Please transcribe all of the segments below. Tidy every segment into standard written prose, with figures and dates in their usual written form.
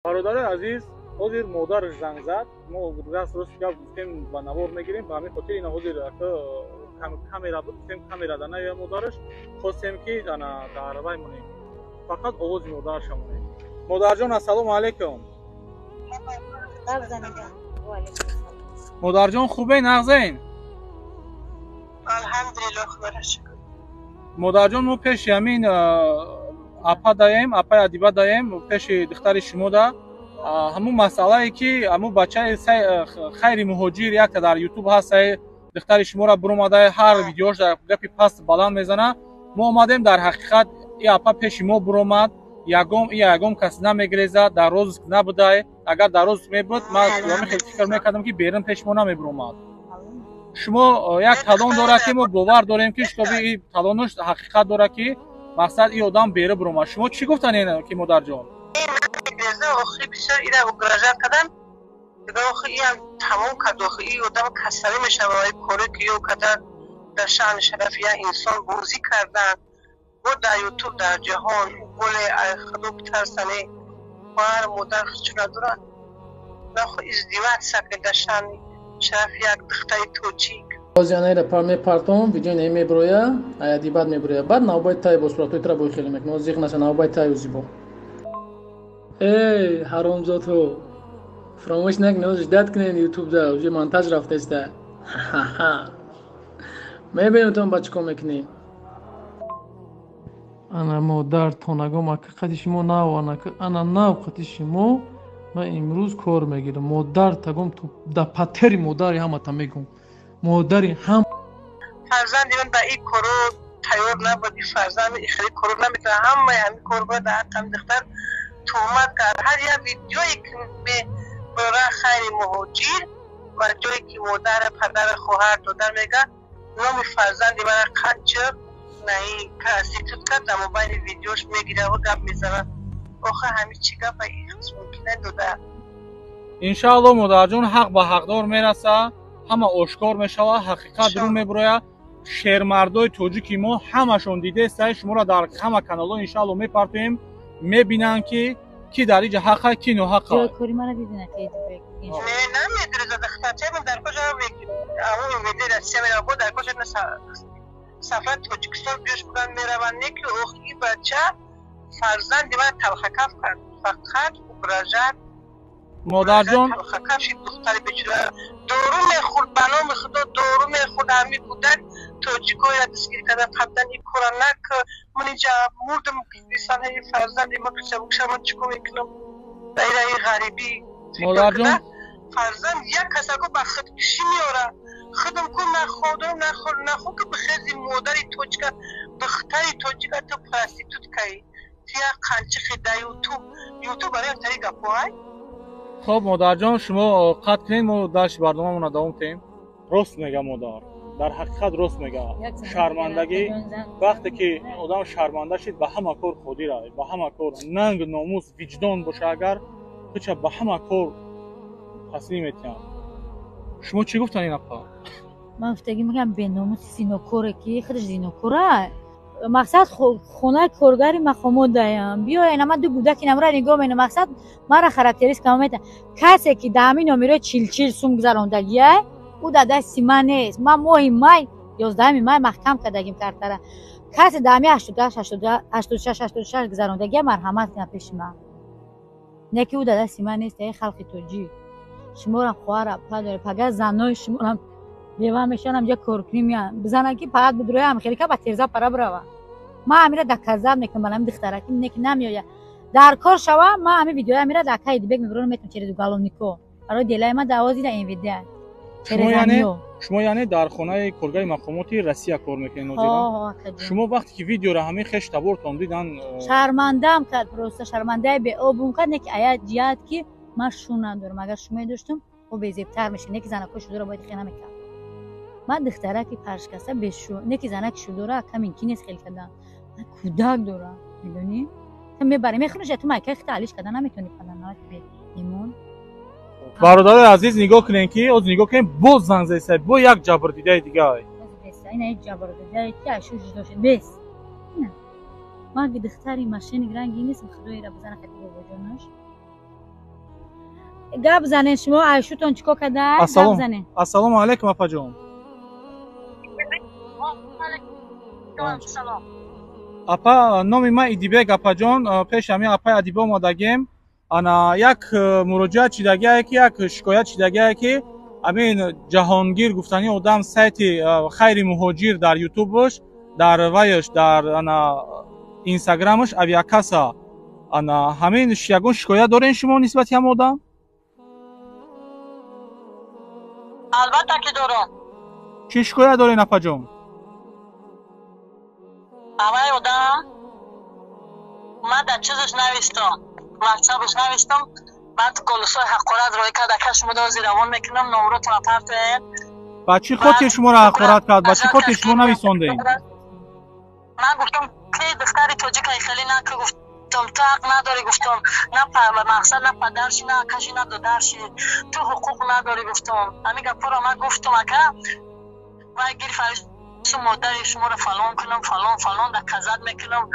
برادر عزیز حاضر مادرش زنگ زد. ما دست راست گفت گفتیم با نوار میگیریم به همین خاطر اینا حاضر که کامera بود گفتیم کامera دانه یا مادرش خواستیم که دانا در وای مونیم فقط آواز مادرش مونیم. مادر جان السلام علیکم. مادر جان خوبه نغزین؟ الحمدلله خدا شکر. مادر جان ما پیش همین اپا دایم اپا ادیبا دایم پیش دختر شما دا همون مسئله ای که همون بچه خیر مهاجر یک تا در یوتیوب هست دختر شما را بروماده هر ویدیوش در گپی پست بلند میزنه. ما اومدیم در حقیقت این اپا پیش ما برومد یگم کس نمیگریزه در روز نبوده. اگر در روز میبود ما خیلی فکر میکردم که بیرون پیش ما نمیبرومد. شما یک تلان داره که ما باور داریم که شکوی تلانش حقیقت داره که مقصد این آدم بیره برومد. شما چی گفتن اینه که مادر جان؟ آخری بسیار ایره اگراجت کردن دیگه آخری هم تمام کرد. آخری این آدم کسری میشه و کاری که یو کده در شان شرفی انسان بوزی کردن و در یوتیوب در جهان گل خدو بترسنه و هر مادر خچونه دارن نخو ازدیوات سکن در شان شرفی یک دختری توچیک بازیانه را پر پارتون ویدیو نمی برویا ایادی بعد می برویا بعد نوبت تای بس تو ترا بو خیلی مک نوزیق نشه نوبت تای وزیبو ای حرامزاد تو فراموش نکن نوزش داد کنین یوتیوب دا وجه مونتاژ رفته است میبینم تو بچه کو میکنی انا مادر تو نگم حقیقت شما نه انا نه وقت شما من امروز کار میگیرم مادر تگم تو د پاتری مادری هم تا میگم مادری هم فرزند من با این کارو تیار نبودی. فرزند خیلی کارو نمیتونه همین کارو باید هم دختر تومت کرد. هر یه ویدیویی که برای خیر مهاجر و جایی که مادر پدر خواهر دادن میگه نام فرزند من قنچر نه کسی تو کرد در موبایل ویدیوش میگیره و گپ میزنه. آخه همین چی گپ این ممکنه داده. انشاءالله مادر جان حق به حقدار میرسه همه آشکار میشه حقیقت رو میبروه. شهرمردای توجیکی ما همشون دیده است. شما را در همه کانال‌ها انشاءالله میپرتیم میبینن که کی در اینجا حقه کی نه حقه. کاری منو ببینه که نمیدونه دخترچه من در کجا اون ویدیو رسیه میره بود در کجا سفر توجیکستان بیش بودن میروند که اخی بچه فرزند من تلخکف کرد فقط اگراجت مادر جان تلخکف شید دختری بچه دورو میخورد بنام خدا دورو میخورد همی بودن توجیکوی را دستگیر کردن قبلا این کورانک من اینجا موردم بیسانه فرزند ما کسی بکشه من چکو میکنم دایره غریبی مادر جان فرزند یک کسی که با خودکشی میاره خودم کن نخود که بخیزی مادری توجیکا دختری توجیکا تو پراستیتوت که تیا قنچه خیده یوتیوب برای افتری گپوهای. خب مادر جان شما قطع کنید ما درش برنامه رو دوام کنیم. راست میگه مادر در حقیقت راست میگه. شرمندگی وقتی که آدم شرمنده شد به همه کار خودی را به همه کار ننگ ناموس وجدان باشه اگر هیچ به همه کار تسلیم میتونن. شما چی گفتن این اپا؟ من افتگی میگم به ناموس سینوکوره که خودش سینوکوره مقصد خونه کارگری مخمود دایم بیا اینا من دو بودکی نمره نگاه مینه مقصد مرا خاطریست که میته کسی که دامی نمیره چیل سوم گذروندگیه او داده سیما نیست. من ماه مای 11 مای محکم کردگیم کارتره کسی دامی 86 گذروندگیه مرحمت کنه پیش من نه که او داده سیما نیست. ای خلق توجی شما را خواهر پدر پگه زنای شما را دیوان میشن همجا کورکنی میان بزنن که فقط بدروی هم خیلی که با تیرزا پرا بروا ما امیره دکازم نکنم من دخترکی نک نمیویا در کار شوا ما همه ویدیو امیره دکای دیگه میبرون میتونم چیزی دو گالون نیکو برای دلای ما دوازی در این ویدیو. شما یعنی در خانه کارگری مقاماتی روسیه کار میکنید؟ شما وقتی که ویدیو را همه خش تبورتون دیدن شرمنده‌ام کرد پروسه شرمنده به اوبون کرد نک آیا جهت که من شون ندارم اگر شما داشتم او بیزیبتر میشه نک زنکو شده باید خیلی نمیکنم. من دخترکی پرش کسه بشو نکی زنک شدوره کم اینکی نیست خیلی کردن من کودک دارم میدونی تو میبری میخونش تو مکه تعلیش کردن نمیتونی کردن نه ایمون. برادر عزیز نگاه کنین که از نگاه کنین باز زنگ زد با یک جبر دیده دیگه این یک جبر دیده که اشوش داشت بس من دختری ماشین رنگی نیست خدای را بزنه خطی با جونش گپ زنین شما عایشتون چیکار کرده گپ زنین. السلام علیکم اپا جان. سلام. اپا نامی ما ایدیبک اپا جان پیش همین اپا ادیبه اومدگیم. انا یک مراجعه چیدگیه که یک شکایت چیدگیه که همین جهانگیر گفتنی آدم سایت خیر مهاجر در یوتیوبش در وایش در انا اینستاگرامش اویا کسا انا همین یگون شکایت دارین شما نسبت هم آدم؟ البته که دارم. چی شکایت دارین اپا جان؟ اوای آدم من در چیزش نوشتم، مکتبش نوشتم، بعد کلوسای حقارت روی کرد که شما دو زیروان میکنم نمرات را پرتین. بچی خودی شما را حقارت کرد؟ بچی خودی شما نویسونده این؟ من گفتم که دختری توجیک خیلی نه که گفتم تو حق نداری، گفتم نه مقصد نه پدرشی نه کشی نه دادرشی تو حقوق نداری، گفتم همین گفت را من گفتم اکا و گیری فرشت مادری شما را فلان کنم فلان در کزد میکنم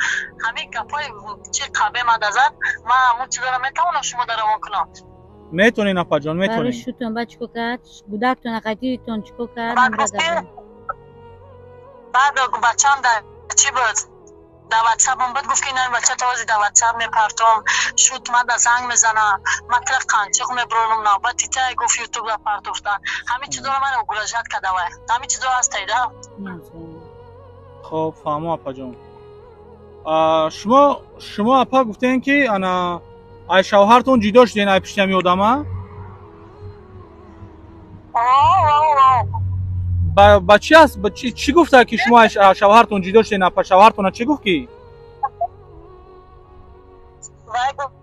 همین گفای چی قبه مدازد من همون چی دارم میتونم شما در روان کنم. میتونین اپا جان میتونین. برای شوتون با چیکو کرد بودکتون اقیدیتون چیکو کرد بعد بچم در چی بود در واتساپ هم بود گفت که این بچه تازی در واتساپ میپرتم شوت من در زنگ میزنم من طرف قنچق میبرونم نوبتی تای گفت یوتیوب در پرتفتن همین چی دارم من گراجت کرده وای همین چی دارم از تایده. خب فهمو اپا جان. شما اپا گفتین که انا ای شوهرتون جدا شدین ای پیش همی آدمه؟ با چی هست؟ چی گفته که شما شوهرتون جدا شدین اپا شوهرتون چی گفت کی؟ وای گفت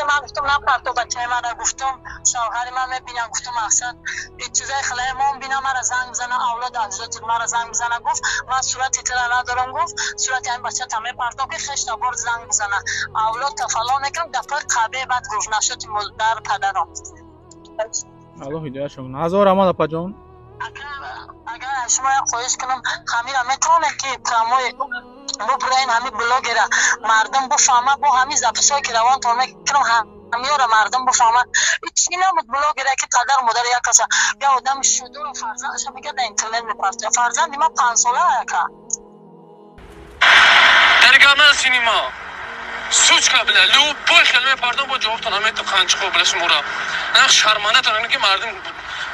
من گفتم نپرتو بچه من را گفتم شوهر من میبینم گفتم احسن این چیزای خلای ما بینم من را زنگ بزنه اولاد عزیزت من را زنگ بزنه گفت من صورتی تلا ندارم گفت صورتی این بچه تا میپرتم که خشت بار زنگ بزنه اولاد تفلا میکنم دفعه قبه بعد گفت نشد در پدرم. الله هدایت شما. هزار امان اپا جان. اگر شما خواهش کنم همین میتونه که پراموی ببرین همین بلاگره مردم بفهمه با همین زپسایی که روان تا میکنم همین را مردم بفهمه چی نمود بلاگره که قدر مادر یک کسا یا آدم شده و فرزندش میگه در اینترنت میپرسه فرزندی ما 5 ساله که در گامه سینما سوچ قبله لو بای خیلی میپردم با جواب تنها میتو خانچ خوب بلش مورا نه شرمانه تنها که مردم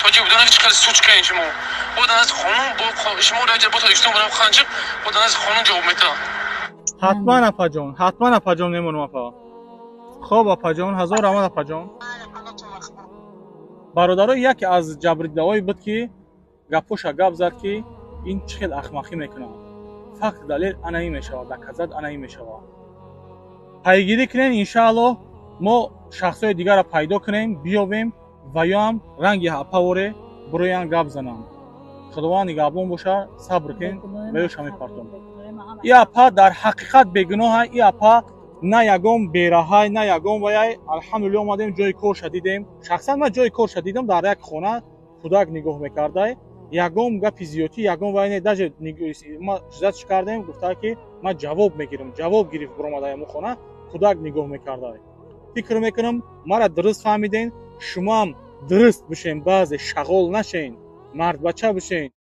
توجه بدونه که چقدر سوچ کنین شما بودن از خانون با شما راجع با تایشتون برام خانچق بودن از خانون جواب میتا. حتما اپا جان حتما اپا جان نمونم اپا. خب اپا جان هزار امان اپا جان. برادرای یکی از جبریده‌های بود که گپوش گپ زد که این چقدر اخماقی میکنه فقط دلیل انایی میشود در کزد انایی میشود پیگیری کنین انشاءالله ما شخصای دیگر را پیدا کنیم بیابیم و یا هم رنگ اپاوره برویان گپ زنم خداوند نگهبان باشه صبر کن و یوش همی پرتم. ای اپا در حقیقت بگناه ای اپا نه یگم بیراه نه یگم وای الحمدلله اومدیم جای کار شدیدیم. شخصا من جای کار شدیدم در یک خانه کودک نگاه میکرده یگم گپ زیاتی یگم وای داج ما جزات کردیم گفته که من جواب میگیرم جواب گرفت برام در خانه کودک نگاه میکرده. فکر میکنم مرا درست فهمیدین شما هم درست بشین بعض شغل نشین مرد بچه بشین